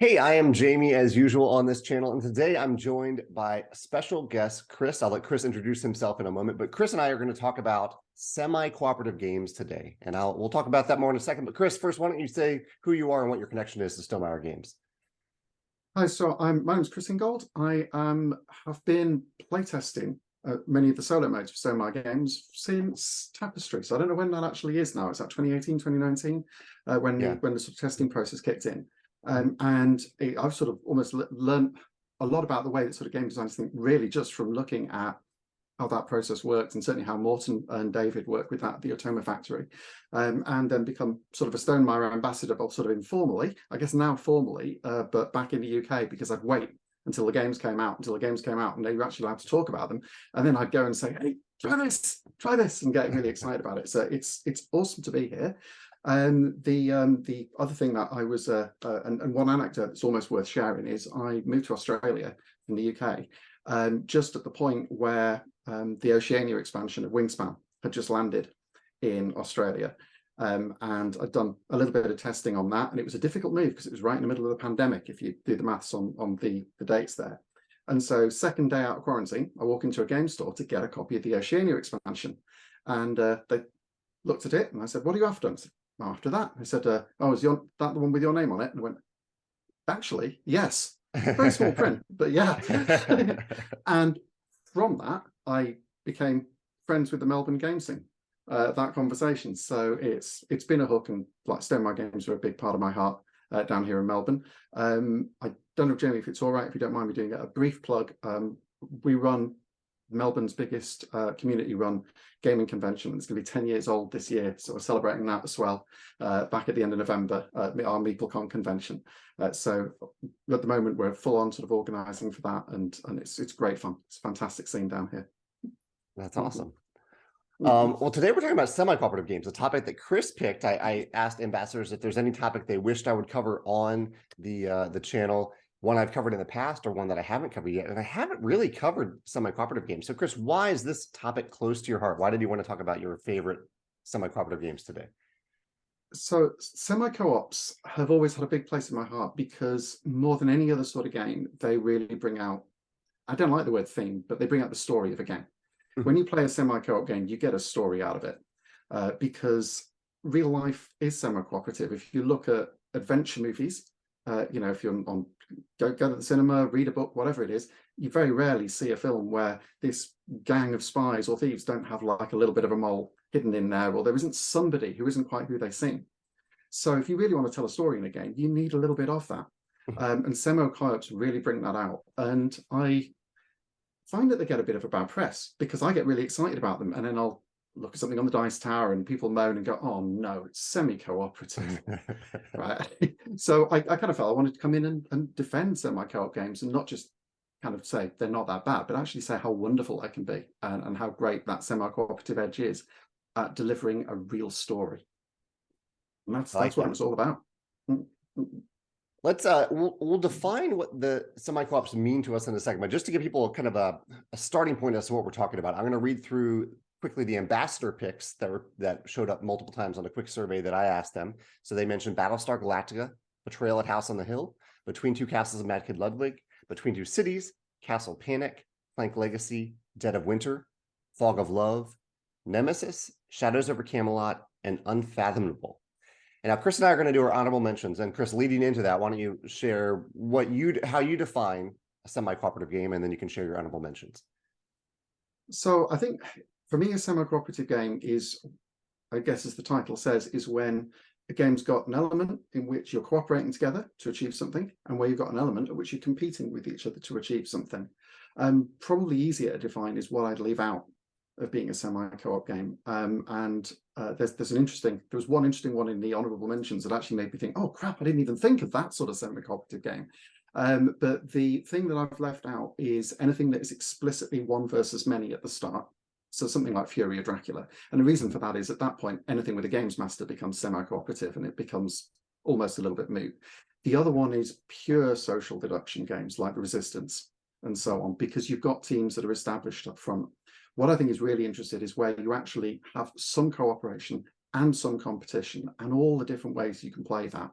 Hey, I am Jamey as usual on this channel, and today I'm joined by special guest Chris. I'll let Chris introduce himself in a moment, but Chris and I are going to talk about semi-cooperative games today, and we'll talk about that more in a second. But Chris, first, why don't you say who you are and what your connection is to Stonemaier Games? Hi, so my name's Chris Ingold. I have been playtesting many of the solo modes for Stonemaier Games since Tapestry. So I don't know when that actually is now. Is that 2018, 2019, when the sort of testing process kicked in? I've sort of almost learned a lot about the way that sort of game designers think, really just from looking at how that process works, and certainly how Morton and David work with that at the Otoma factory, and then become sort of a Stonemaier ambassador, both sort of informally, I guess now formally, but back in the UK, because I'd wait until the games came out, and they were actually allowed to talk about them, and then I'd go and say, hey, try this, and get really excited about it. So it's awesome to be here. The other thing that I was, and one anecdote that's almost worth sharing is I moved to Australia from the UK, just at the point where the Oceania expansion of Wingspan had just landed in Australia. And I'd done a little bit of testing on that, and it was a difficult move because it was right in the middle of the pandemic, if you do the maths on the dates there. And so second day out of quarantine, I walk into a game store to get a copy of the Oceania expansion. And they looked at it and I said, what are you after? And I said, after that. I said, oh, is that the one with your name on it? And I went, actually, yes. Very small print, but yeah. And from that, I became friends with the Melbourne game scene, that conversation. So it's been a hook, and like Stonemaier Games are a big part of my heart down here in Melbourne. I don't know, Jamie, if it's all right, if you don't mind me doing a brief plug. We run Melbourne's biggest community-run gaming convention. It's going to be 10 years old this year, so we're celebrating that as well, back at the end of November, our MeepleCon convention. So at the moment, we're full-on sort of organising for that, and it's great fun. It's a fantastic scene down here. That's awesome. Well, today we're talking about semi-cooperative games, a topic that Chris picked. I asked ambassadors if there's any topic they wished I would cover on the channel, one I've covered in the past or one that I haven't covered yet. And I haven't really covered semi-cooperative games. So Chris, why is this topic close to your heart? Why did you want to talk about your favorite semi-cooperative games today? So semi-co-ops have always had a big place in my heart because more than any other sort of game, they really bring out, I don't like the word theme, but they bring out the story of a game. When you play a semi-co-op game, you get a story out of it, because real life is semi-cooperative. If you look at adventure movies, if you're on go to the cinema, read a book, whatever it is, you very rarely see a film where this gang of spies or thieves don't have like a little bit of a mole hidden in there, or there isn't somebody who isn't quite who they seem. So if you really want to tell a story in a game, you need a little bit of that. And semi-co-ops really bring that out. And I find that they get a bit of a bad press because I get really excited about them, and then I'll look at something on the dice tower and people moan and go, oh no, it's semi-cooperative. Right. So I kind of felt I wanted to come in and defend semi-co-op games, and not just kind of say they're not that bad, but actually say how wonderful they can be, and how great that semi-cooperative edge is at delivering a real story. And that's what it was all about. Let's we'll define what the semi-co-ops mean to us in a second, but just to give people kind of a starting point as to what we're talking about, I'm going to read through quickly the ambassador picks that showed up multiple times on a quick survey that I asked them. So they mentioned Battlestar Galactica, Betrayal at House on the Hill, Between Two Castles of Mad Kid Ludwig, Between Two Cities, Castle Panic, Clank Legacy, Dead of Winter, Fog of Love, Nemesis, Shadows over Camelot, and Unfathomable. And now Chris and I are going to do our honorable mentions. And Chris, leading into that, why don't you share how you define a semi-cooperative game, and then you can share your honorable mentions. So I think for me, a semi-cooperative game is, I guess as the title says, is when a game's got an element in which you're cooperating together to achieve something, and where you've got an element at which you're competing with each other to achieve something. Probably easier to define is what I'd leave out of being a semi-co-op game. There was one interesting one in the honorable mentions that actually made me think, oh crap, I didn't even think of that sort of semi-cooperative game. But the thing that I've left out is anything that is explicitly one versus many at the start. So something like Fury or Dracula. And the reason for that is at that point, anything with a games master becomes semi-cooperative, and it becomes almost a little bit moot. The other one is pure social deduction games like The Resistance and so on, because you've got teams that are established up front. What I think is really interesting is where you actually have some cooperation and some competition, and all the different ways you can play that.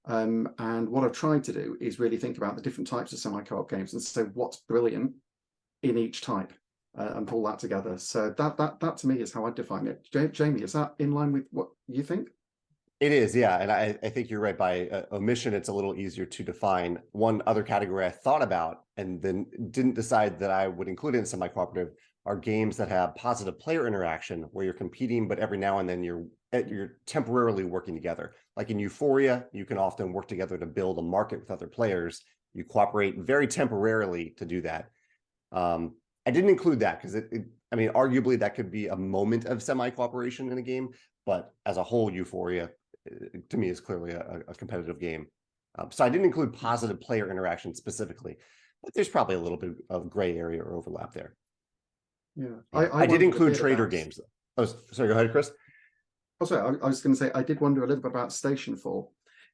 And what I've tried to do is really think about the different types of semi-co-op games and say what's brilliant in each type, and pull that together. So that to me is how I define it. Jamey, is that in line with what you think? It is, yeah. And I think you're right. By omission, it's a little easier to define. One other category I thought about and then didn't decide that I would include in semi-cooperative are games that have positive player interaction where you're competing, but every now and then you're temporarily working together. Like in Euphoria, you can often work together to build a market with other players. You cooperate very temporarily to do that. I didn't include that because I mean, arguably that could be a moment of semi-cooperation in a game, but as a whole, Euphoria to me is clearly a competitive game. So I didn't include positive player interaction specifically, but there's probably a little bit of gray area or overlap there. Yeah, I did include trader games. Oh, sorry, go ahead, Chris. Oh, sorry, I was going to say, I did wonder a little bit about Stationfall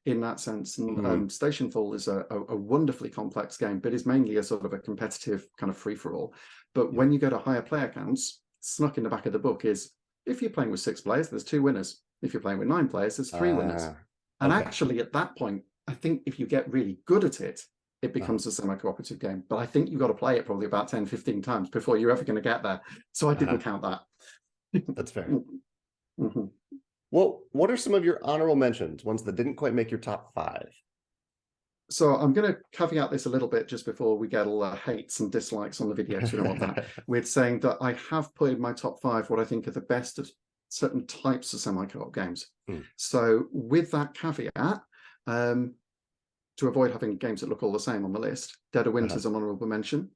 in that sense. And Stationfall is a wonderfully complex game, but is mainly a sort of a competitive kind of free-for-all. But when you go to higher player counts, snuck in the back of the book is, if you're playing with 6 players, there's 2 winners. If you're playing with 9 players, there's 3 winners. And actually, at that point, I think if you get really good at it, it becomes a semi-cooperative game. But I think you've got to play it probably about 10, 15 times before you're ever going to get there. So I didn't count that. That's fair. Well, what are some of your honorable mentions, ones that didn't quite make your top 5? So I'm going to caveat this a little bit just before we get all the hates and dislikes on the video, because we don't want that. We're saying that I have put in my top 5 what I think are the best of certain types of semi-co-op games. So with that caveat, to avoid having games that look all the same on the list, Dead of Winter is an honorable mention.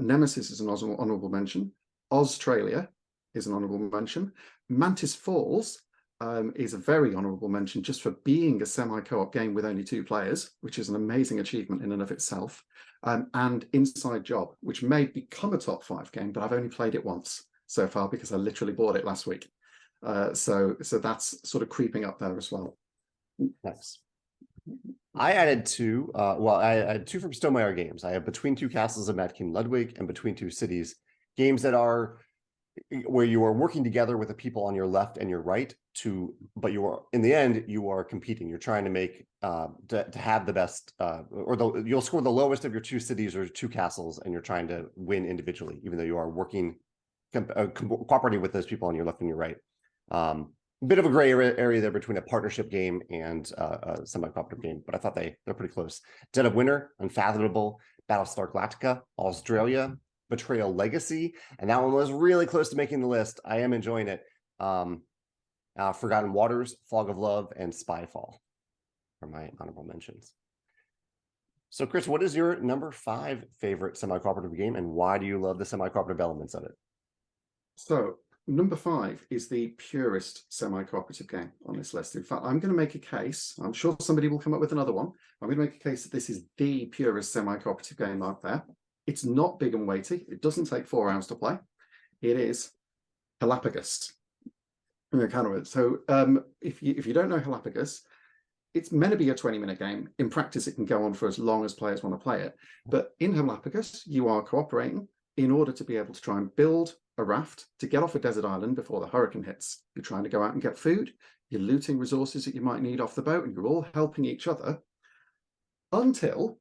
Nemesis is an honorable mention. AuZtralia is an honorable mention. Mantis Falls is a very honorable mention just for being a semi-co-op game with only 2 players, which is an amazing achievement in and of itself. And Inside Job, which may become a top 5 game, but I've only played it once so far because I literally bought it last week. So that's sort of creeping up there as well. Nice. I added 2. Well, I had 2 from Stonemaier Games. I have Between Two Castles of Mad King Ludwig and Between Two Cities, games that are where you are working together with the people on your left and your right but you are, in the end, you are competing. You're trying to make to have the best, you'll score the lowest of your 2 cities or 2 castles, and you're trying to win individually, even though you are working, cooperating with those people on your left and your right. Bit of a gray area there between a partnership game and a semi-cooperative game, but I thought they're pretty close. Dead of Winter, Unfathomable, Battlestar Galactica, AuZtralia, Betrayal Legacy, and that one was really close to making the list. I am enjoying it. Forgotten Waters, Fog of Love, and Spyfall are my honorable mentions. So, Chris, what is your number 5 favorite semi-cooperative game, and why do you love the semi-cooperative elements of it? So, number 5 is the purest semi-cooperative game on this list. In fact, I'm going to make a case. I'm sure somebody will come up with another one. I'm going to make a case that this is the purest semi-cooperative game out there. It's not big and weighty. It doesn't take 4 hours to play. It is Hellapagos. So if you don't know Hellapagos, it's meant to be a 20-minute game. In practice, it can go on for as long as players want to play it. But in Hellapagos, you are cooperating in order to be able to try and build a raft to get off a desert island before the hurricane hits. You're trying to go out and get food. You're looting resources that you might need off the boat, and you're all helping each other until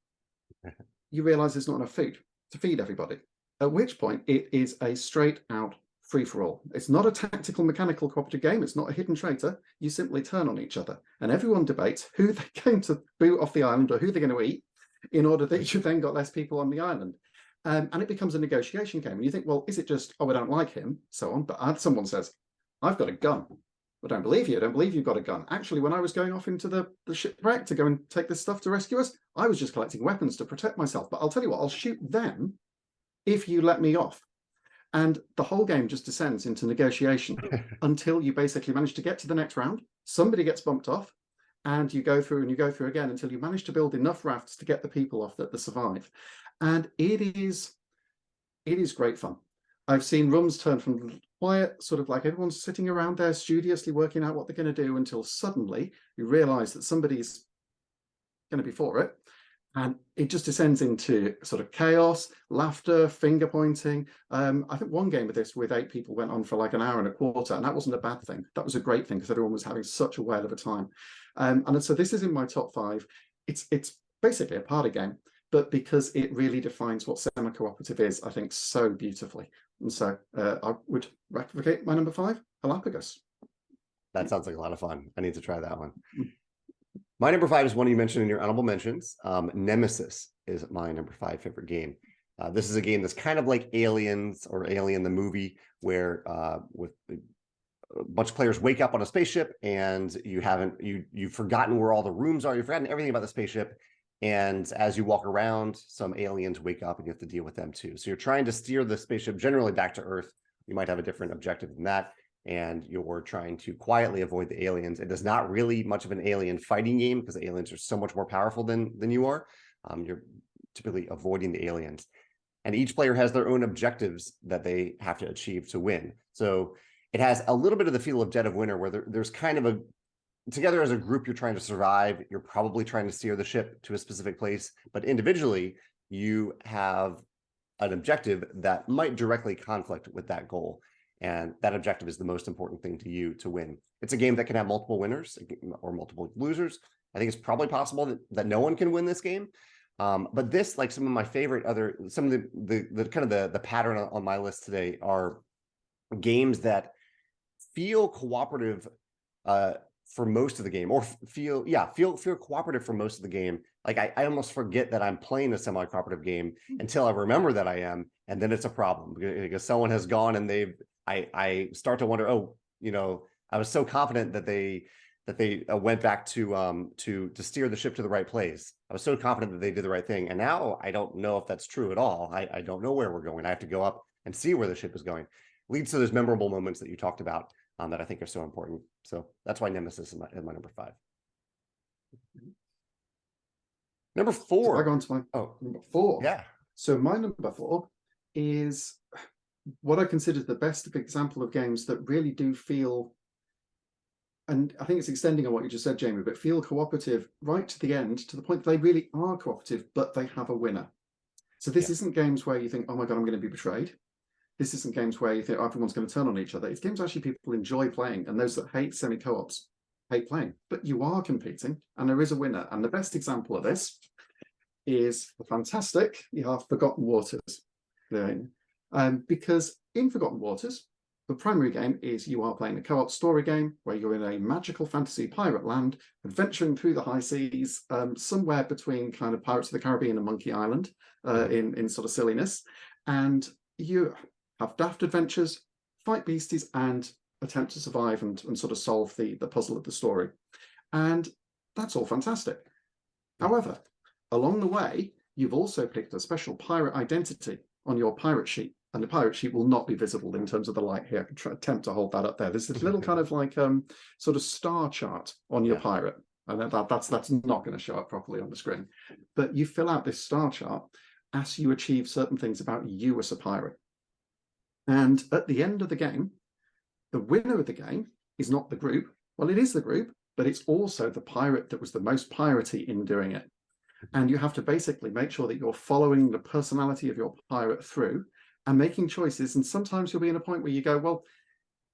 you realize there's not enough food to feed everybody. At which point, it is a straight-out free-for-all. It's not a tactical mechanical cooperative game. It's not a hidden traitor. You simply turn on each other, and everyone debates who they're going to boot off the island or who they're going to eat in order that you've then got less people on the island. And it becomes a negotiation game. And you think, well, is it just, oh, I don't like him, so on. But someone says, I've got a gun. I don't believe you. I don't believe you've got a gun. Actually, when I was going off into the shipwreck to go and take this stuff to rescue us, I was just collecting weapons to protect myself. But I'll tell you what, I'll shoot them if you let me off. And the whole game just descends into negotiation until you basically manage to get to the next round. Somebody gets bumped off, and you go through and you go through again until you manage to build enough rafts to get the people off that survive. And it is great fun. I've seen rooms turn from quiet, sort of like everyone's sitting around there studiously working out what they're going to do, until suddenly you realize that somebody's going to be for it. And it just descends into sort of chaos, laughter, finger pointing. I think one game of this with 8 people went on for like an hour and a quarter, and that wasn't a bad thing. That was a great thing because everyone was having such a whale of a time. And so this is in my top 5. It's basically a party game, but because it really defines what semi-cooperative is, I think, so beautifully. And so I would replicate my number 5, Hellapagos. That sounds like a lot of fun. I need to try that one. My number 5 is one you mentioned in your honorable mentions. Nemesis is my number 5 favorite game. This is a game that's kind of like Aliens or Alien the movie, where with a bunch of players wake up on a spaceship and you've forgotten where all the rooms are. You've forgotten everything about the spaceship. And as you walk around, some aliens wake up and you have to deal with them too. So you're trying to steer the spaceship generally back to Earth. You might have a different objective than that, and you're trying to quietly avoid the aliens. It is not really much of an alien fighting game because the aliens are so much more powerful than you are. You're typically avoiding the aliens. And each player has their own objectives that they have to achieve to win. So it has a little bit of the feel of Dead of Winter, where there's kind of a, together as a group, you're trying to survive. You're probably trying to steer the ship to a specific place, but individually, you have an objective that might directly conflict with that goal. And that objective is the most important thing to you to win. It's a game that can have multiple winners or multiple losers. I think it's probably possible that no one can win this game. But this, like some of my favorite some of the kind of the pattern on my list today are games that feel cooperative for most of the game, or feel cooperative for most of the game. Like I almost forget that I'm playing a semi-cooperative game until I remember that I am, and then it's a problem because someone has gone and I start to wonder, oh, I was so confident that they went back to steer the ship to the right place. I was so confident that they did the right thing, and now I don't know if that's true at all. I don't know where we're going. I have to go up and see where the ship is going. Leads to those memorable moments that you talked about that I think are so important. So that's why Nemesis is my number 5. Number 4. So I go on to my number 4. Yeah. So my number 4 is what I consider the best example of games that really do feel, and I think it's extending on what you just said, Jamie, but feel cooperative right to the end, to the point that they really are cooperative, but they have a winner. So this isn't games where you think, oh my God, I'm going to be betrayed. This isn't games where you think, oh, everyone's going to turn on each other. It's games actually people enjoy playing, and those that hate semi-co-ops hate playing. But you are competing, and there is a winner. And the best example of this is the fantastic, Forgotten Waters. Because in Forgotten Waters, the primary game is you are playing a co-op story game where you're in a magical fantasy pirate land, adventuring through the high seas, somewhere between kind of Pirates of the Caribbean and Monkey Island, in sort of silliness. And you have daft adventures, fight beasties, and attempt to survive and sort of solve the puzzle of the story. And that's all fantastic. However, along the way, you've also picked a special pirate identity on your pirate sheet. And the pirate sheet will not be visible in terms of the light here. I can attempt to hold that up there. There's this little kind of like sort of star chart on your pirate. And that's not going to show up properly on the screen. But you fill out this star chart as you achieve certain things about you as a pirate. And at the end of the game, the winner of the game is not the group. Well, it is the group, but it's also the pirate that was the most piratey in doing it. And you have to basically make sure that you're following the personality of your pirate through and making choices. And sometimes you'll be in a point where you go, well,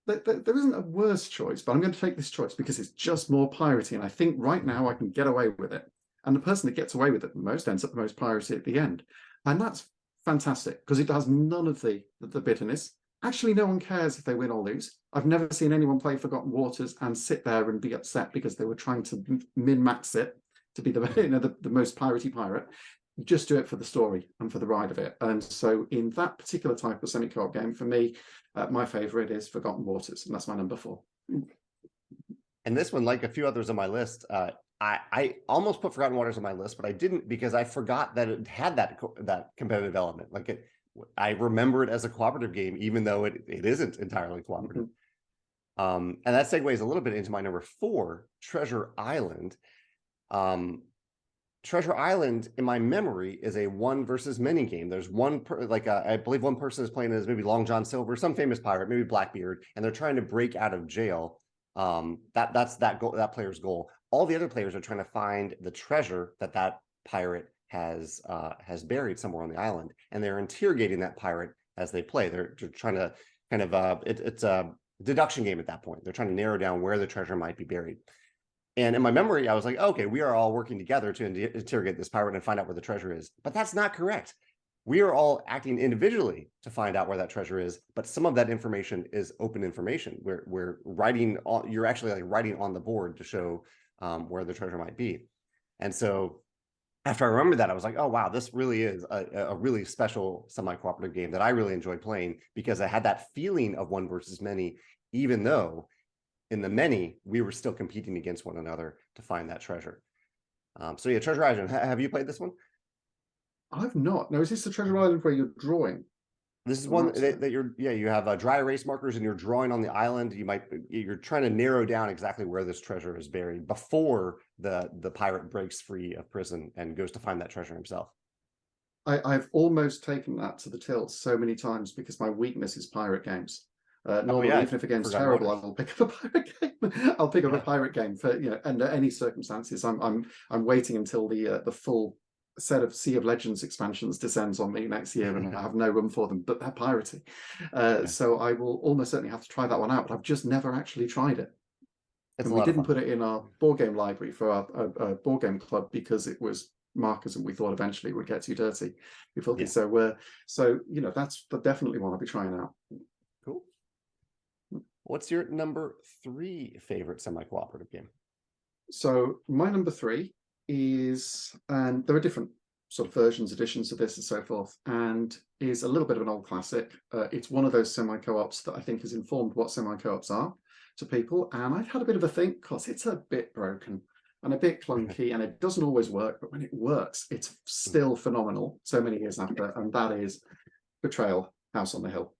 there isn't a worse choice, but I'm going to take this choice because it's just more piratey. And I think right now I can get away with it. And the person that gets away with it the most ends up the most piratey at the end. And that's fantastic because it has none of the bitterness. Actually, no one cares if they win or lose. I've never seen anyone play Forgotten Waters and sit there and be upset because they were trying to min-max it to be the most piratey pirate. You just do it for the story and for the ride of it. And so in that particular type of semi-co-op game, for me, my favorite is Forgotten Waters, and that's my number 4. And this one, like a few others on my list, I almost put Forgotten Waters on my list, but I didn't because I forgot that it had that competitive element. Like I remember it as a cooperative game, even though it isn't entirely cooperative. And that segues a little bit into my number 4, Treasure Island. Treasure Island, in my memory, is a one versus many game. There's one, I believe one person is playing as maybe Long John Silver, some famous pirate, maybe Blackbeard, and they're trying to break out of jail. That's that player's goal. All the other players are trying to find the treasure that pirate has buried somewhere on the island, and they're interrogating that pirate as they play. They're trying to kind of it's a deduction game at that point. They're trying to narrow down where the treasure might be buried. And in my memory, I was like, okay, we are all working together to interrogate this pirate and find out where the treasure is. But that's not correct. We are all acting individually to find out where that treasure is, but some of that information is open information. We're writing on, you're actually like writing on the board to show where the treasure might be. And so after I remembered that, I was like, oh, wow, this really is a really special semi-cooperative game that I really enjoyed playing, because I had that feeling of one versus many, even though in the many, we were still competing against one another to find that treasure. So yeah, Treasure Island, have you played this one? I've not. No, is this the Treasure Island where you're drawing? This is one that you have dry erase markers and you're drawing on the island. You're trying to narrow down exactly where this treasure is buried before the pirate breaks free of prison and goes to find that treasure himself. I've almost taken that to the tilt so many times because my weakness is pirate games. Normally, even if a game's terrible, I'll pick up a pirate game. I'll pick up a pirate game for under any circumstances. I'm waiting until the full set of Sea of Legends expansions descends on me next year, and I have no room for them. But they're piratey, so I will almost certainly have to try that one out. But I've just never actually tried it. And we didn't put it in our board game library for our board game club because it was markers, and we thought eventually it would get too dirty. So that's definitely one I'll be trying out. Cool. What's your number 3 favorite semi-cooperative game? So my number 3 is, and there are different sort of versions, editions of this and so forth, and is a little bit of an old classic. It's one of those semi-co-ops that I think has informed what semi-co-ops are to people, and I've had a bit of a think because it's a bit broken and a bit clunky, and it doesn't always work, but when it works, it's still phenomenal so many years after, and that is Betrayal, House on the Hill.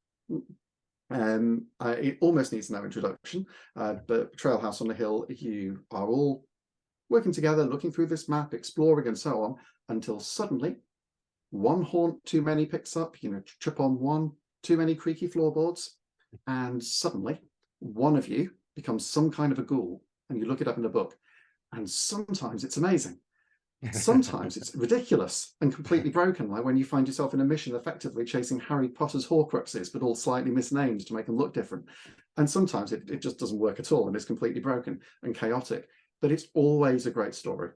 It almost needs no introduction, but Betrayal, House on the Hill, you are all working together, looking through this map, exploring and so on, until suddenly one haunt too many picks up, trip on one too many creaky floorboards, and suddenly one of you becomes some kind of a ghoul, and you look it up in the book, and sometimes it's amazing. Sometimes it's ridiculous and completely broken, like when you find yourself in a mission effectively chasing Harry Potter's Horcruxes, but all slightly misnamed to make them look different. And sometimes it just doesn't work at all and is completely broken and chaotic. But it's always a great story,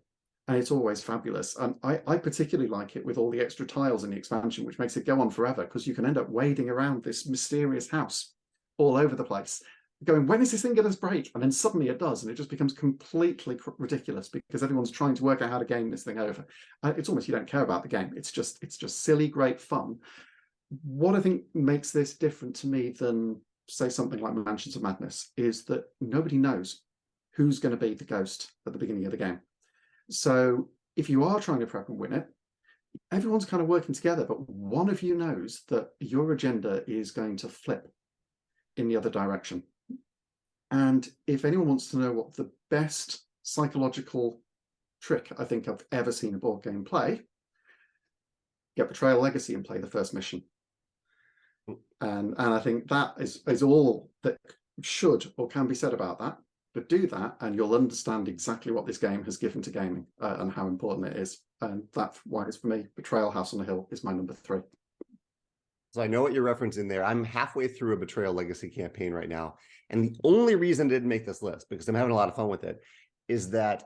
and it's always fabulous. And I particularly like it with all the extra tiles in the expansion, which makes it go on forever, because you can end up wading around this mysterious house all over the place, going, when is this thing going to break? And then suddenly it does, and it just becomes completely ridiculous because everyone's trying to work out how to game this thing over. It's almost, you don't care about the game. It's just silly, great fun. What I think makes this different to me than, say, something like Mansions of Madness is that nobody knows who's going to be the ghost at the beginning of the game. So if you are trying to prep and win it, everyone's kind of working together, but one of you knows that your agenda is going to flip in the other direction. And if anyone wants to know what the best psychological trick I think I've ever seen a board game play, get Betrayal Legacy and play the first mission. And I think that is all that should or can be said about that. But do that, and you'll understand exactly what this game has given to gaming and how important it is. And that's why it's, for me, Betrayal, House on the Hill is my number 3. So I know what you're referencing there. I'm halfway through a Betrayal Legacy campaign right now. And the only reason I didn't make this list, because I'm having a lot of fun with it, is that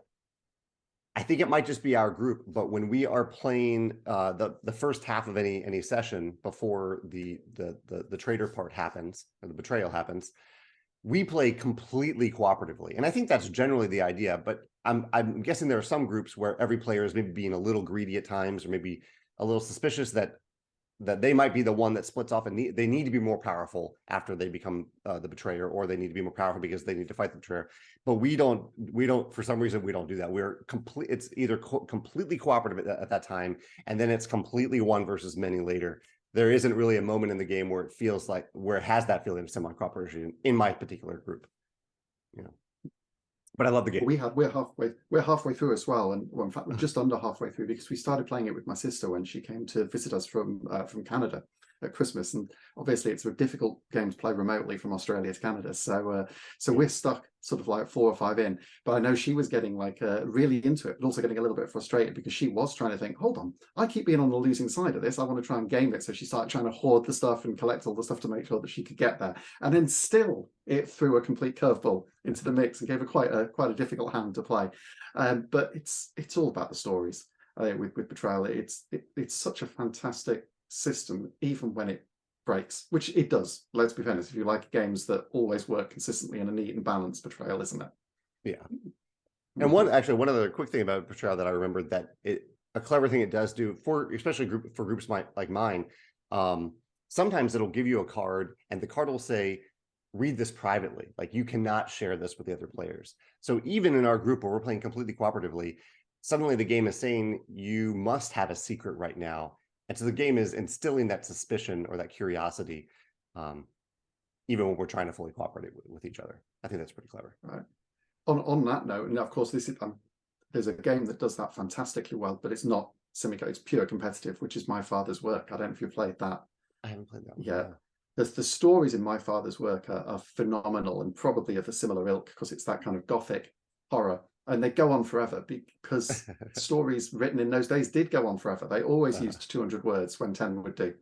I think it might just be our group, but when we are playing the first half of any session before the traitor part happens, or the betrayal happens, we play completely cooperatively. And I think that's generally the idea, but I'm guessing there are some groups where every player is maybe being a little greedy at times, or maybe a little suspicious that they might be the one that splits off, and they need to be more powerful after they become the betrayer, or they need to be more powerful because they need to fight the betrayer. But we don't, for some reason, we don't do that. It's either completely cooperative at that time, and then it's completely one versus many later. There isn't really a moment in the game where it feels like, where it has that feeling of semi-cooperation in my particular group, But I love the game. We're halfway through as well, and well, in fact, we're just under halfway through, because we started playing it with my sister when she came to visit us from Canada, at Christmas, and obviously it's a difficult game to play remotely from Australia to Canada. So we're stuck sort of like 4 or 5 in. But I know she was getting like really into it, but also getting a little bit frustrated because she was trying to think, hold on, I keep being on the losing side of this. I want to try and game it. So she started trying to hoard the stuff and collect all the stuff to make sure that she could get there. And then still it threw a complete curveball into the mix and gave her quite a difficult hand to play. But it's all about the stories. I think with Betrayal, it's such a fantastic system, even when it breaks, which it does. Let's be honest, if you like games that always work consistently in a neat and balanced, Betrayal, isn't it? Yeah. And one other quick thing about Betrayal that I remembered, that a clever thing it does do for especially groups like mine, sometimes it'll give you a card and the card will say, read this privately, like you cannot share this with the other players. So even in our group where we're playing completely cooperatively, suddenly the game is saying you must have a secret right now. And so the game is instilling that suspicion or that curiosity, even when we're trying to fully cooperate with each other. I think that's pretty clever. Right. On that note, and of course, this is there's a game that does that fantastically well, but it's not it's pure competitive, which is My Father's Work. I don't know if you played that. I haven't played that one. Yeah. The stories in My Father's Work are phenomenal and probably of a similar ilk because it's that kind of gothic horror. And they go on forever because stories written in those days did go on forever. They always used 200 words when 10 would do.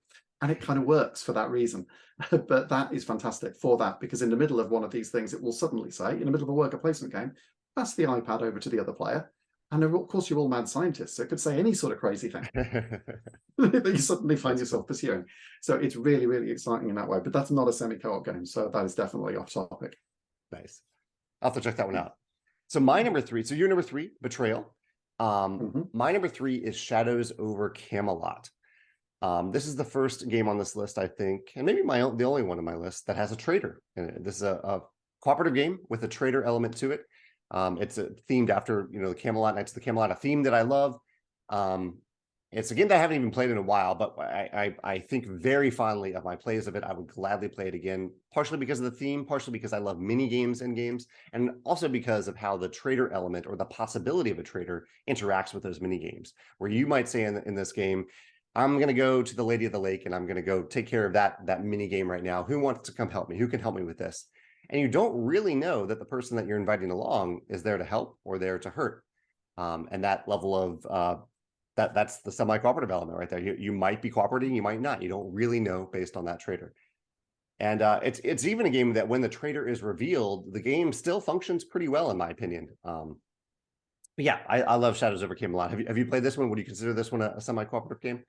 And it kind of works for that reason. But that is fantastic for that, because in the middle of one of these things, it will suddenly say, in the middle of a worker placement game, pass the iPad over to the other player. And of course, you're all mad scientists, so it could say any sort of crazy thing that you suddenly find yourself pursuing. So it's really, really exciting in that way. But that's not a semi-co-op game, so that is definitely off topic. Nice. I'll have to check that one out. So my number 3, so your number 3, Betrayal. My number 3 is Shadows over Camelot. This is the first game on this list, I think, and maybe the only one on my list that has a traitor in it. This is a cooperative game with a traitor element to it. It's themed after, the Camelot, Knights of the Camelot, a theme that I love. It's a game that I haven't even played in a while, but I think very fondly of my plays of it. I would gladly play it again, partially because of the theme, partially because I love mini games in games, and also because of how the traitor element or the possibility of a traitor interacts with those mini games, where you might say in this game, I'm going to go to the Lady of the Lake and I'm going to go take care of that mini game right now. Who wants to come help me? Who can help me with this? And you don't really know that the person that you're inviting along is there to help or there to hurt. And that level of that's the semi-cooperative element right there. You might be cooperating, you might not. You don't really know based on that traitor. And it's even a game that when the traitor is revealed, the game still functions pretty well, in my opinion. But yeah, I love Shadows over Camelot. Have you played this one? Would you consider this one a semi-cooperative game?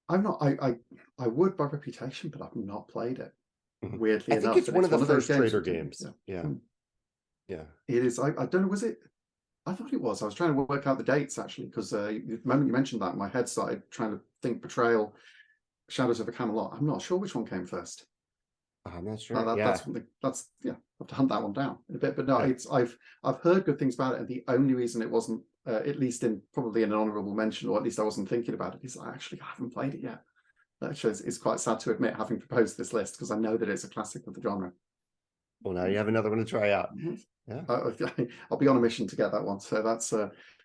I'm not. I would by reputation, but I've not played it. Weirdly enough, I think it's one of the first traitor games. Yeah. It is. I don't know. Was it? I thought it was. I was trying to work out the dates actually, because the moment you mentioned that, my head started trying to think Betrayal, Shadows over Camelot. I'm not sure which one came first. I'm not sure. That's something. That's I have to hunt that one down in a bit. But no, I've heard good things about it, and the only reason it wasn't, at least probably in an honourable mention, or at least I wasn't thinking about it, is I haven't played it yet. Actually, it's quite sad to admit, having proposed this list, because I know that it's a classic of the genre. Well, now you have another one to try out. Yeah, I'll be on a mission to get that one, so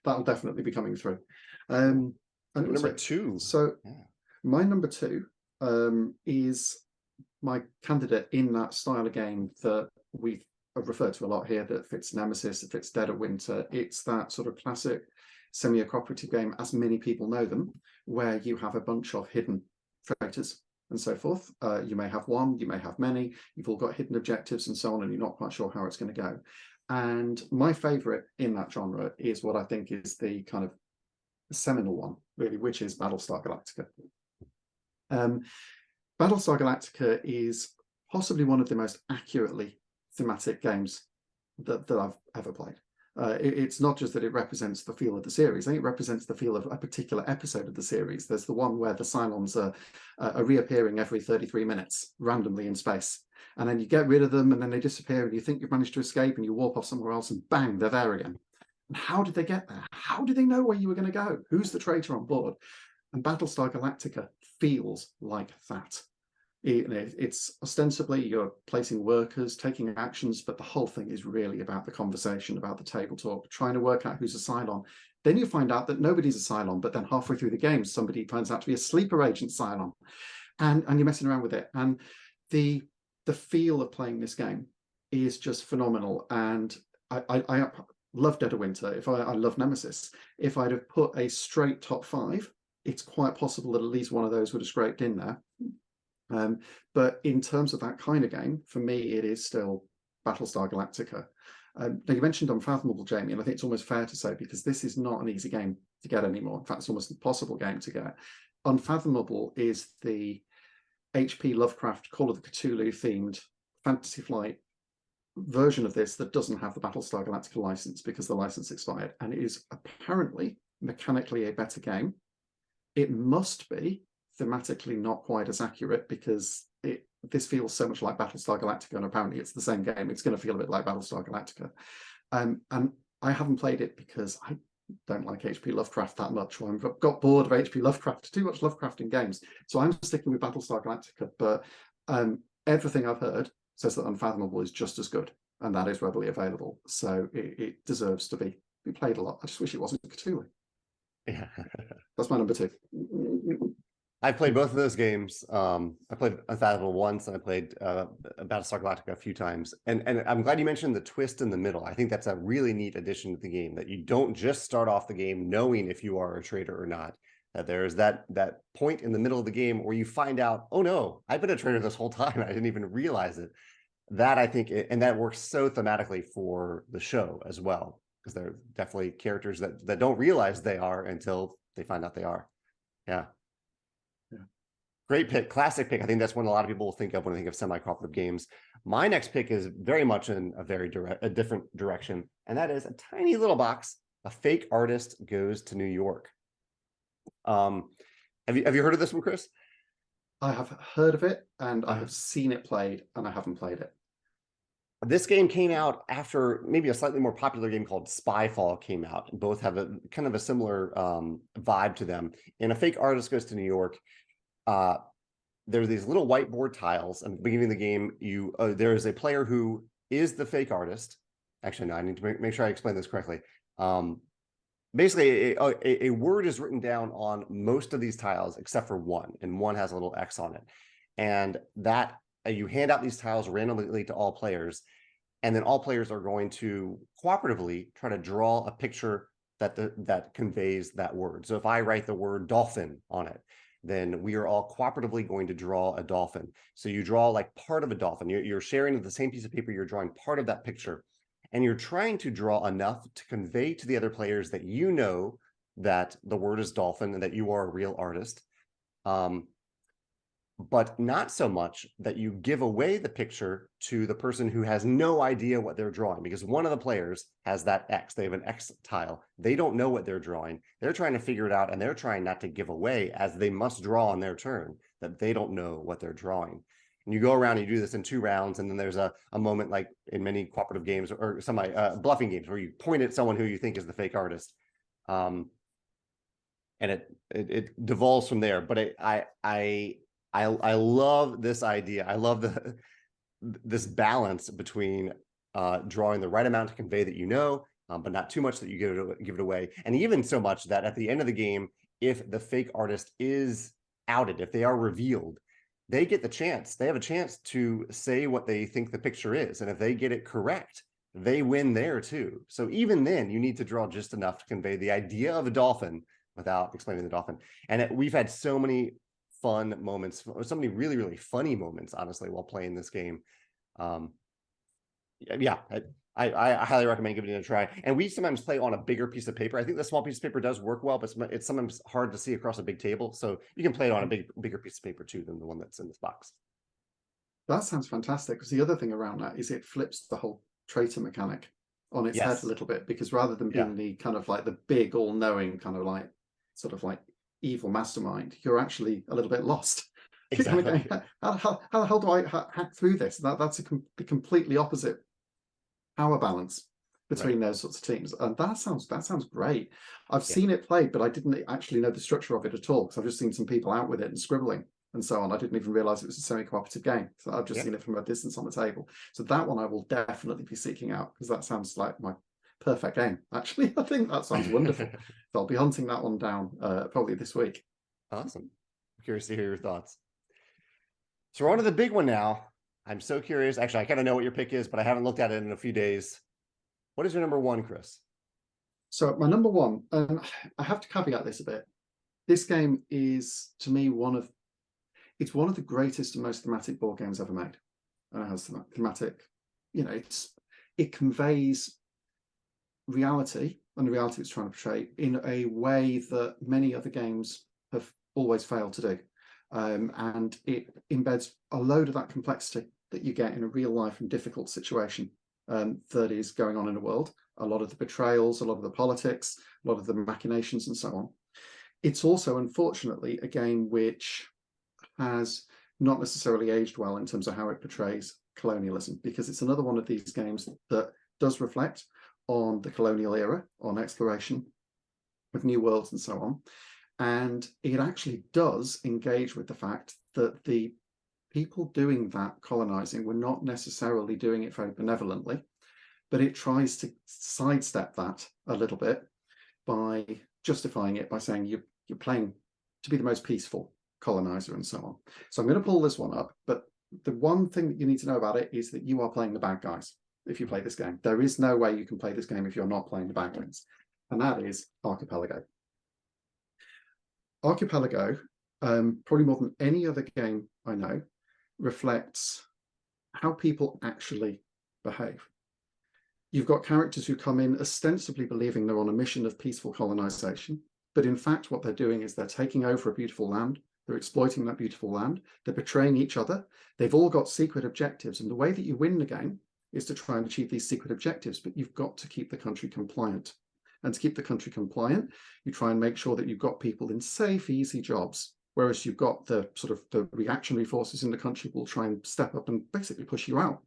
that'll definitely be coming through. And number 2. So my number 2 is my candidate in that style of game that we've referred to a lot here, that fits Nemesis, that fits Dead of Winter. It's that sort of classic semi-cooperative game, as many people know them, where you have a bunch of hidden traitors and so forth. You may have one, you may have many, you've all got hidden objectives and so on, and you're not quite sure how it's going to go. And my favorite in that genre is what I think is the kind of seminal one, really, which is Battlestar Galactica. Battlestar Galactica is possibly one of the most accurately thematic games that I've ever played. It's not just that it represents the feel of the series. I think it represents the feel of a particular episode of the series. There's the one where the Cylons are reappearing every 33 minutes randomly in space. And then you get rid of them and then they disappear and you think you've managed to escape and you warp off somewhere else and bang, they're there again. And how did they get there? How did they know where you were going to go? Who's the traitor on board? And Battlestar Galactica feels like that. It's ostensibly you're placing workers, taking actions, but the whole thing is really about the conversation, about the table talk, trying to work out who's a Cylon. Then you find out that nobody's a Cylon, but then halfway through the game, somebody turns out to be a sleeper agent Cylon. and you're messing around with it, and the feel of playing this game is just phenomenal. And I love Dead of Winter. I love Nemesis. If I'd have put a straight top 5, it's quite possible that at least one of those would have scraped in there. But in terms of that kind of game, for me, it is still Battlestar Galactica. Now, you mentioned Unfathomable, Jamey, and I think it's almost fair to say, because this is not an easy game to get anymore. In fact, it's almost an impossible game to get. Unfathomable is the H.P. Lovecraft Call of the Cthulhu themed Fantasy Flight version of this that doesn't have the Battlestar Galactica license because the license expired, and it is apparently mechanically a better game. It must be thematically not quite as accurate because this feels so much like Battlestar Galactica, and apparently it's the same game. It's going to feel a bit like Battlestar Galactica. And I haven't played it because I don't like H.P. Lovecraft that much, or I've got bored of H.P. Lovecraft, too much Lovecraft in games. So I'm sticking with Battlestar Galactica, but everything I've heard says that Unfathomable is just as good, and that is readily available. So it deserves to be played a lot. I just wish it wasn't Cthulhu. Yeah. That's my number 2. I've played both of those games. I played Unfathomable once, and I played Battlestar Galactica a few times. And I'm glad you mentioned the twist in the middle. I think that's a really neat addition to the game, that you don't just start off the game knowing if you are a traitor or not. That there's that point in the middle of the game where you find out, oh no, I've been a traitor this whole time. I didn't even realize it. That, I think, and that works so thematically for the show as well, because they're definitely characters that don't realize they are until they find out they are. Yeah. Great pick, classic pick. I think that's one a lot of people will think of when they think of semi-cooperative games. My next pick is very much in a different direction, and that is a tiny little box. A Fake Artist Goes to New York. Have you heard of this one, Chris? I have heard of it, and I have seen it played, and I haven't played it. This game came out after maybe a slightly more popular game called Spyfall came out. Both have a kind of a similar vibe to them. And A Fake Artist Goes to New York. There's these little whiteboard tiles at the beginning of the game. There is a player who is the fake artist. Actually, no, I need to make sure I explain this correctly. Basically, a word is written down on most of these tiles except for one, and one has a little X on it. And that you hand out these tiles randomly to all players, and then all players are going to cooperatively try to draw a picture that conveys that word. So if I write the word dolphin on it, then we are all cooperatively going to draw a dolphin. So you draw like part of a dolphin. You're sharing the same piece of paper. You're drawing part of that picture, and you're trying to draw enough to convey to the other players that you know that the word is dolphin and that you are a real artist. But not so much that you give away the picture to the person who has no idea what they're drawing, because one of the players has that X. They have an X tile. They don't know what they're drawing. They're trying to figure it out, and they're trying not to give away, as they must draw on their turn, that they don't know what they're drawing. And you go around and you do this in 2 rounds, and then there's a moment like in many cooperative games or bluffing games where you point at someone who you think is the fake artist. And it devolves from there. But I love this idea. I love this balance between drawing the right amount to convey that you know, but not too much that you give it away. And even so much that at the end of the game, if the fake artist is outed, if they are revealed, they get the chance. They have a chance to say what they think the picture is. And if they get it correct, they win there too. So even then, you need to draw just enough to convey the idea of a dolphin without explaining the dolphin. And we've had so many fun moments, so many really, really funny moments, honestly, while playing this game. Yeah, I highly recommend giving it a try. And we sometimes play on a bigger piece of paper. I think the small piece of paper does work well, but it's sometimes hard to see across a big table. So you can play it on a bigger piece of paper too than the one that's in this box. That sounds fantastic, because the other thing around that is it flips the whole traitor mechanic on its head a little bit, because rather than being the kind of like the big all-knowing kind of like sort of like evil mastermind, you're actually a little bit lost. Exactly. How the hell do I hack through this? That's the completely opposite power balance between those sorts of teams, and that sounds great. I've seen it played, but I didn't actually know the structure of it at all, because I've just seen some people out with it and scribbling and so on. I didn't even realize it was a semi-cooperative game, so I've just seen it from a distance on the table. So that one I will definitely be seeking out, because that sounds like my perfect game. Actually, I think that sounds wonderful. So I'll be hunting that one down probably this week. Awesome. I'm curious to hear your thoughts. So we're on to the big one now. I'm so curious. Actually, I kind of know what your pick is, but I haven't looked at it in a few days. What is your number one, Chris? So my number one, I have to caveat this a bit. This game is, to me, it's one of the greatest and most thematic board games ever made. And it has thematic, it conveys reality and the reality it's trying to portray in a way that many other games have always failed to do. And it embeds a load of that complexity that you get in a real life and difficult situation that is going on in the world. A lot of the betrayals, a lot of the politics, a lot of the machinations and so on. It's also, unfortunately, a game which has not necessarily aged well in terms of how it portrays colonialism, because it's another one of these games that does reflect on the colonial era, on exploration of new worlds and so on. And it actually does engage with the fact that the people doing that colonizing were not necessarily doing it very benevolently, but it tries to sidestep that a little bit by justifying it by saying you're playing to be the most peaceful colonizer and so on. So I'm going to pull this one up, but the one thing that you need to know about it is that you are playing the bad guys if you play this game. There is no way you can play this game if you're not playing the bad guys, and that is Archipelago. Archipelago, probably more than any other game I know, reflects how people actually behave. You've got characters who come in ostensibly believing they're on a mission of peaceful colonization, but in fact what they're doing is they're taking over a beautiful land, they're exploiting that beautiful land, they're betraying each other, they've all got secret objectives, and the way that you win the game is to try and achieve these secret objectives, but you've got to keep the country compliant. And to keep the country compliant, you try and make sure that you've got people in safe, easy jobs, whereas you've got the sort of the reactionary forces in the country will try and step up and basically push you out.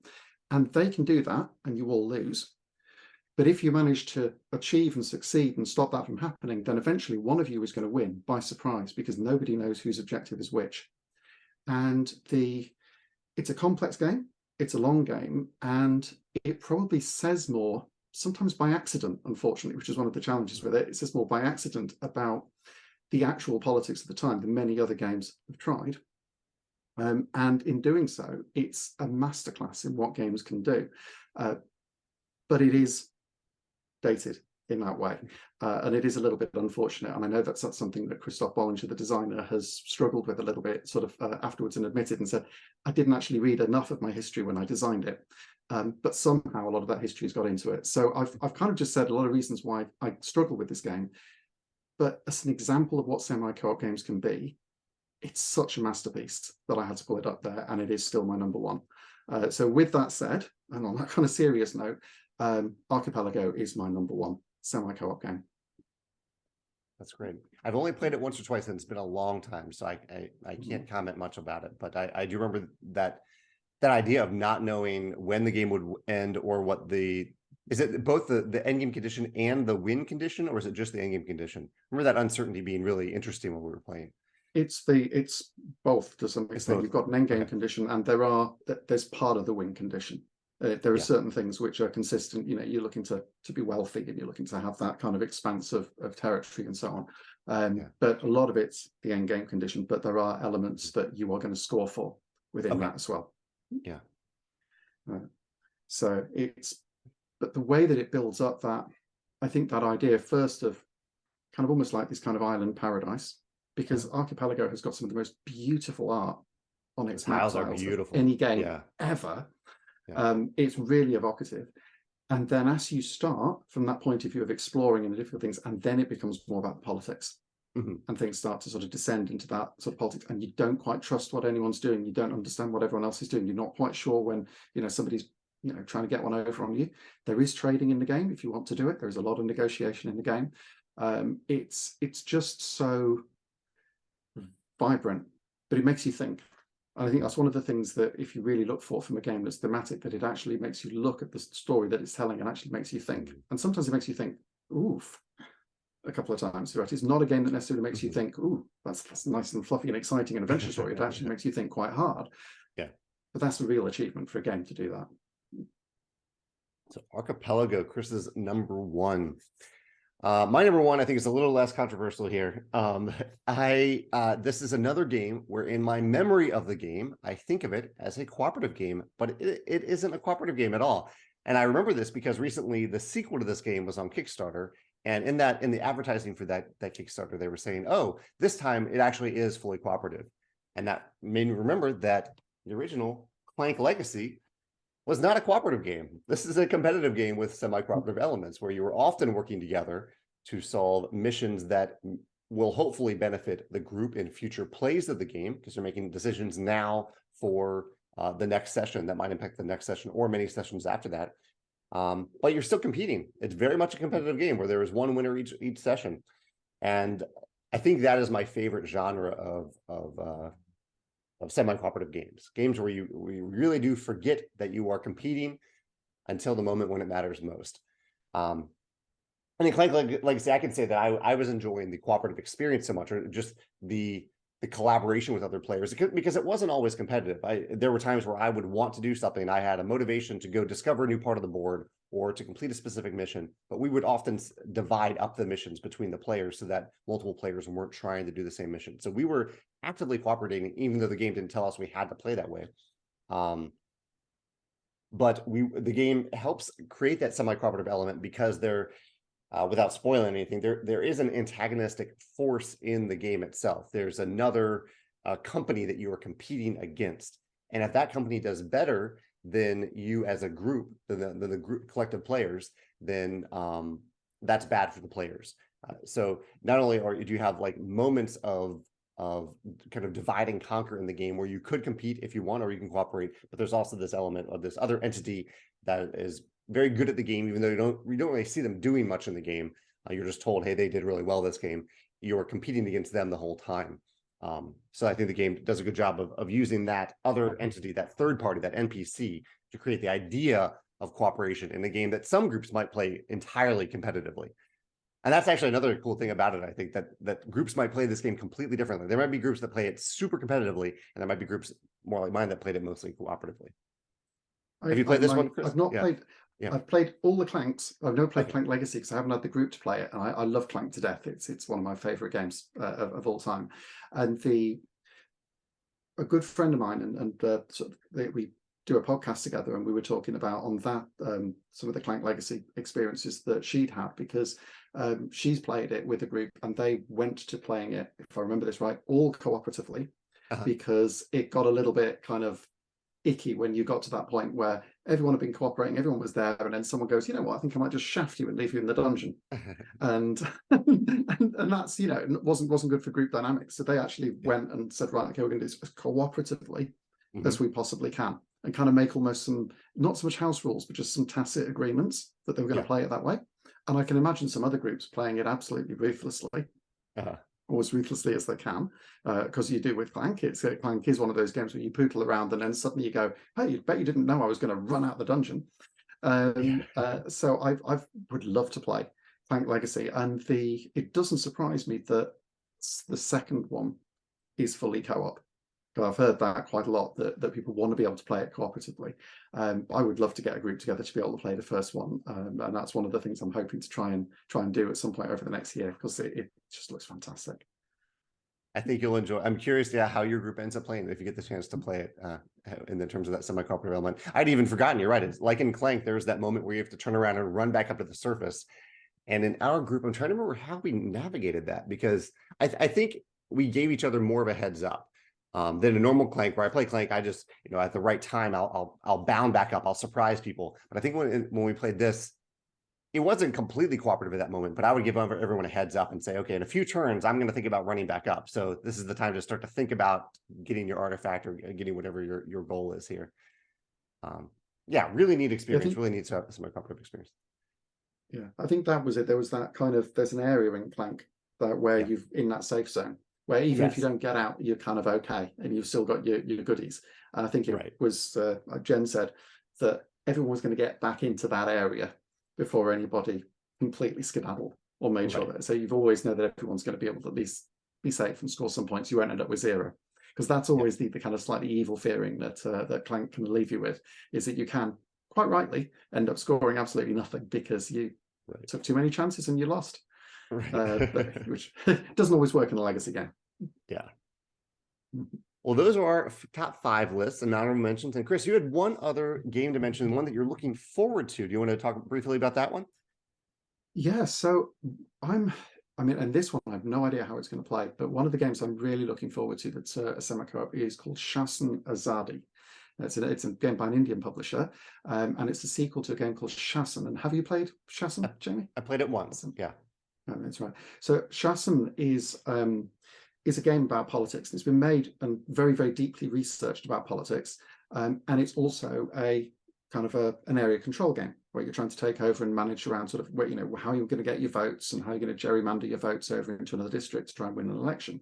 And they can do that, and you all lose. But if you manage to achieve and succeed and stop that from happening, then eventually one of you is going to win by surprise, because nobody knows whose objective is which. And it's a complex game, it's a long game, and it probably says more, sometimes by accident, unfortunately, which is one of the challenges with it. It says more by accident about the actual politics of the time than many other games have tried. And in doing so, it's a masterclass in what games can do. But it is dated in that way. And it is a little bit unfortunate. And I know that's something that Christoph Bollinger, the designer, has struggled with a little bit, sort of afterwards, and admitted and said, I didn't actually read enough of my history when I designed it. But somehow a lot of that history has got into it. So I've kind of just said a lot of reasons why I struggle with this game. But as an example of what semi-co-op games can be, it's such a masterpiece that I had to pull it up there, and it is still my number one. So with that said, and on that kind of serious note, Archipelago is my number one semi-co-op game. That's great. I've only played it once or twice, and it's been a long time, so I can't comment much about it. But I do remember that idea of not knowing when the game would end, or what is it both the end game condition and the win condition, or is it just the end game condition? Remember that uncertainty being really interesting when we were playing. It's both to some extent. You've got an end game condition, and there's part of the win condition. There are certain things which are consistent. You're looking to be wealthy, and you're looking to have that kind of expanse of territory and so on. But a lot of it's the end game condition. But there are elements that you are going to score for within that as well. Yeah. So but the way that it builds up that, I think that idea first of kind of almost like this kind of island paradise, because Archipelago has got some of the most beautiful art on its map tiles of any game ever. It's really evocative. And then as you start from that point of view of exploring and the different things, and then it becomes more about the politics. And things start to sort of descend into that sort of politics, and you don't quite trust what anyone's doing. You don't understand what everyone else is doing. You're not quite sure when somebody's trying to get one over on you. There is trading in the game if you want to do it. There is a lot of negotiation in the game. It's just so vibrant, but it makes you think. And I think that's one of the things that if you really look for from a game that's thematic, that it actually makes you look at the story that it's telling and actually makes you think. And sometimes it makes you think, oof, a couple of times. Right? It's not a game that necessarily makes you think, ooh, that's nice and fluffy and exciting and adventure story. It actually makes you think quite hard. Yeah. But that's a real achievement for a game to do that. So Archipelago, Chris's number one. My number one, I think, is a little less controversial here. This is another game where, in my memory of the game, I think of it as a cooperative game, but it isn't a cooperative game at all. And I remember this because recently the sequel to this game was on Kickstarter, and in the advertising for that Kickstarter, they were saying, "Oh, this time it actually is fully cooperative," and that made me remember that the original Clank Legacy was not a cooperative game. This is a competitive game with semi-cooperative elements where you are often working together to solve missions that will hopefully benefit the group in future plays of the game, because you're making decisions now for the next session that might impact the next session or many sessions after that. But you're still competing. It's very much a competitive game where there is one winner each session. And I think that is my favorite genre of semi-cooperative games where we really do forget that you are competing until the moment when it matters most. And in Clank Legacy, I can say that I was enjoying the cooperative experience so much, or just the collaboration with other players, because it wasn't always competitive. There were times where I would want to do something. I had a motivation to go discover a new part of the board or to complete a specific mission, but we would often divide up the missions between the players so that multiple players weren't trying to do the same mission. So we were actively cooperating, even though the game didn't tell us we had to play that way. But the game helps create that semi-cooperative element because without spoiling anything, there is an antagonistic force in the game itself. There's another company that you are competing against, and if that company does better than you as a group, than the group collective players, then that's bad for the players. So not only do you have like moments of kind of divide and conquer in the game where you could compete if you want, or you can cooperate, but there's also this element of this other entity that is very good at the game, even though you don't really see them doing much in the game. You're just told, hey, they did really well this game. You're competing against them the whole time. So I think the game does a good job of using that other entity, that third party, that NPC, to create the idea of cooperation in a game that some groups might play entirely competitively. And that's actually another cool thing about it. I think that groups might play this game completely differently. There might be groups that play it super competitively, and there might be groups more like mine that played it mostly cooperatively. Have you played this one, Chris? I've not played. Yeah. I've played all the Clanks. I've never played Clank Legacy because I haven't had the group to play it. And I love Clank to death. It's one of my favorite games of all time. And a good friend of mine we do a podcast together, and we were talking about on that some of the Clank Legacy experiences that she'd had, because she's played it with a group and they went to playing it, if I remember this right, all cooperatively, because it got a little bit kind of icky when you got to that point where everyone had been cooperating, everyone was there, and then someone goes, you know what, I think I might just shaft you and leave you in the dungeon. and that's, it wasn't good for group dynamics. So they actually went and said, right, okay, we're going to do this as cooperatively as we possibly can, and kind of make almost some, not so much house rules, but just some tacit agreements that they were going to play it that way. And I can imagine some other groups playing it absolutely ruthlessly. Or as ruthlessly as they can, because you do with Clank. Clank is one of those games where you pootle around and then suddenly you go, hey, bet you didn't know I was going to run out the dungeon. So I would love to play Clank Legacy, and it doesn't surprise me that the second one is fully co-op. I've heard that quite a lot, that people want to be able to play it cooperatively. I would love to get a group together to be able to play the first one, and that's one of the things I'm hoping to try and do at some point over the next year, because it just looks fantastic. I think you'll enjoy. I'm curious how your group ends up playing if you get the chance to play it in the terms of that semi-cooperative element. I'd even forgotten. You're right. It's like in Clank, there's that moment where you have to turn around and run back up to the surface. And in our group, I'm trying to remember how we navigated that, because I think we gave each other more of a heads up than a normal Clank, where I play Clank, I just, at the right time, I'll bound back up, I'll surprise people. But I think when we played this, it wasn't completely cooperative at that moment, but I would give everyone a heads up and say, okay, in a few turns, I'm going to think about running back up. So this is the time to start to think about getting your artifact or getting whatever your goal is here. Yeah, really neat experience, really neat to have some cooperative experience. Yeah, I think that was it. There was that kind of, there's an area in Clank where you've in that safe zone, where even if you don't get out, you're kind of okay, and you've still got your goodies. And I think it was, like Jen said, that everyone was going to get back into that area before anybody completely skedaddled or made sure that. So you've always know that everyone's going to be able to at least be safe and score some points. You won't end up with zero, because that's always the kind of slightly evil fearing that Clank can leave you with, is that you can quite rightly end up scoring absolutely nothing because you took too many chances and you lost. which doesn't always work in a legacy game. Yeah. Well, those are our top 5 lists and honorable mentions. And Chris, you had one other game to mention, one that you're looking forward to. Do you want to talk briefly about that one? Yeah, so I mean, and this one, I have no idea how it's going to play, but one of the games I'm really looking forward to that's a semi-co-op is called Shasan Azadi. It's a game by an Indian publisher, and it's a sequel to a game called Shasan. And have you played Shasan, Jamey? I played it once, yeah. That's right. So Shasan is a game about politics. It's been made and very, very deeply researched about politics, and it's also a kind of an area control game where you're trying to take over and manage around sort of where, you know, how you're going to get your votes and how you're going to gerrymander your votes over into another district to try and win an election.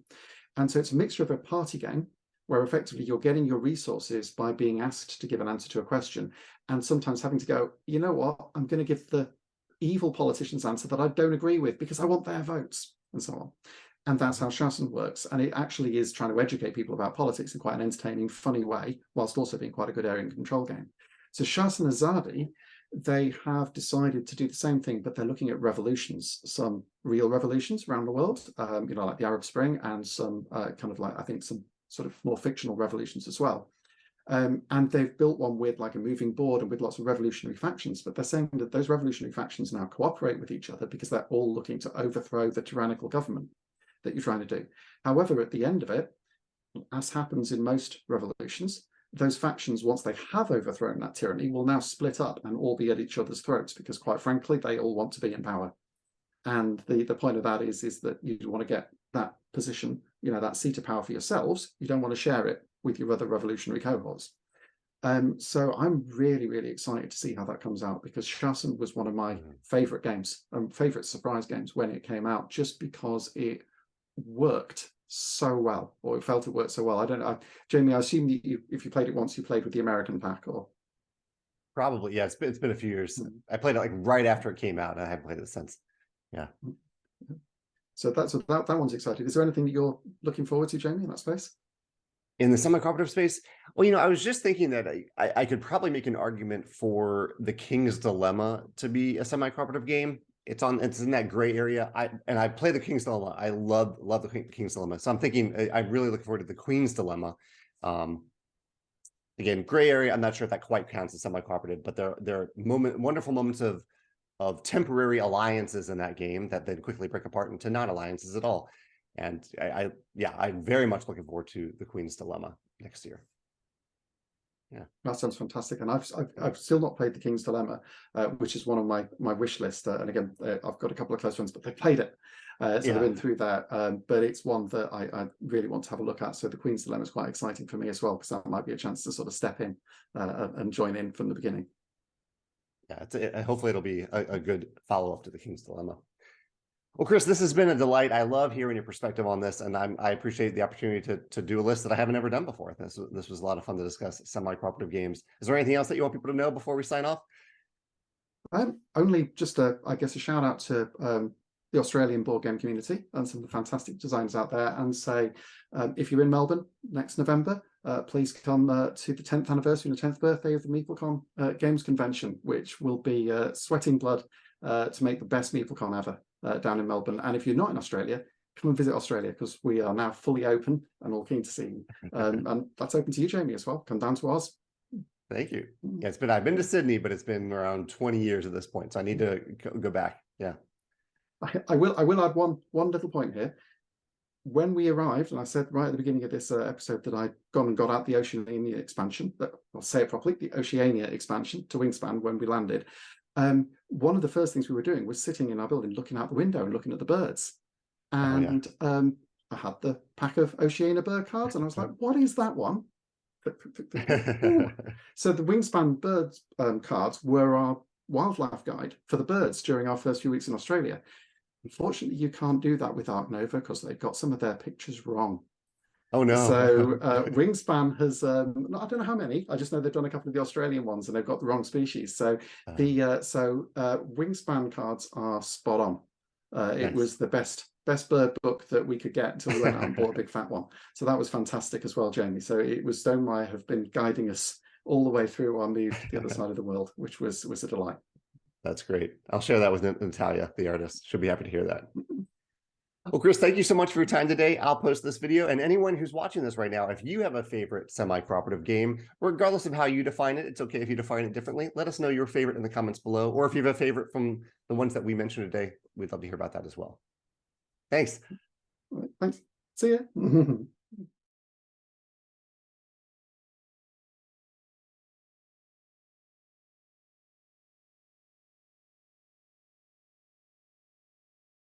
And so it's a mixture of a party game where effectively you're getting your resources by being asked to give an answer to a question, and sometimes having to go, you know what, I'm going to give the evil politician's answer that I don't agree with because I want their votes, and so on. And that's how Shasan works. And it actually is trying to educate people about politics in quite an entertaining, funny way, whilst also being quite a good area control game. So Shasan Azadi, they have decided to do the same thing, but they're looking at revolutions, some real revolutions around the world, you know, like the Arab Spring, and some kind of like, I think, some sort of more fictional revolutions as well. And they've built one with like a moving board and with lots of revolutionary factions, but they're saying that those revolutionary factions now cooperate with each other because they're all looking to overthrow the tyrannical government that you're trying to do. However, at the end of it, as happens in most revolutions, those factions, once they have overthrown that tyranny, will now split up and all be at each other's throats because, quite frankly, they all want to be in power. And the point of that is that you want to get that position, you know, that seat of power for yourselves. You don't want to share it with your other revolutionary cohorts. So I'm really, really excited to see how that comes out, because Shasan was one of my favorite games, favorite surprise games when it came out, just because it worked so well, or it felt it worked so well. I don't know, Jamie, I assume if you played it once, you played with the American pack, or probably, yeah. It's been a few years. I played it like right after it came out, and I haven't played it since. Yeah. So that one's exciting. Is there anything that you're looking forward to, Jamie, in that space? In the semi-cooperative space? Well, you know, I was just thinking that I could probably make an argument for the King's Dilemma to be a semi-cooperative game. It's in that gray area. I play the King's Dilemma. I love the King's Dilemma. So I'm thinking I'm really looking forward to the Queen's Dilemma. Again, gray area. I'm not sure if that quite counts as semi-cooperative, but there are wonderful moments of temporary alliances in that game that then quickly break apart into non-alliances at all. And I'm very much looking forward to the Queen's Dilemma next year. Yeah, that sounds fantastic. And I've still not played the King's Dilemma, which is one of my wish list. And again, I've got a couple of close friends, but they played it, so they've been through that. But it's one that I really want to have a look at. So the Queen's Dilemma is quite exciting for me as well, because that might be a chance to sort of step in and join in from the beginning. Yeah, hopefully it'll be a good follow-up to the King's Dilemma. Well, Chris, this has been a delight. I love hearing your perspective on this, and I appreciate the opportunity to do a list that I haven't ever done before. This was a lot of fun to discuss semi-cooperative games. Is there anything else that you want people to know before we sign off? Only just I guess a shout out to the Australian board game community and some of the fantastic designers out there, and say if you're in Melbourne next November, please come to the 10th anniversary and the 10th birthday of the MeepleCon Games Convention, which will be sweating blood to make the best MeepleCon ever down in Melbourne. And if you're not in Australia, come and visit Australia, because we are now fully open and all keen to see you. And that's open to you, Jamie, as well. Come down to Oz. Thank you. Yeah, I've been to Sydney, but it's been around 20 years at this point, so I need to go back. Yeah. I will add one little point here. When we arrived, and I said right at the beginning of this episode that I'd gone and got out the Oceania expansion, I'll say it properly, the Oceania expansion to Wingspan when we landed. One of the first things we were doing was sitting in our building, looking out the window and looking at the birds. And I had the pack of Oceania bird cards, and I was like, what is that one? So the Wingspan birds cards were our wildlife guide for the birds during our first few weeks in Australia. Unfortunately, you can't do that with Arc Nova, because they've got some of their pictures wrong. Oh no. So Wingspan has I don't know how many, I just know they've done a couple of the Australian ones and they've got the wrong species. So Wingspan cards are spot on. It Nice. was the best bird book that we could get until we went out and bought a big fat one. So that was fantastic as well, Jamie. So it was Stonemaier have been guiding us all the way through our move to the other side of the world, which was a delight. That's great. I'll share that with Natalia, the artist. She'll be happy to hear that. Well, Chris, thank you so much for your time today. I'll post this video, and anyone who's watching this right now, if you have a favorite semi-cooperative game, regardless of how you define it, it's okay if you define it differently. Let us know your favorite in the comments below, or if you have a favorite from the ones that we mentioned today, we'd love to hear about that as well. Thanks. Thanks. See ya.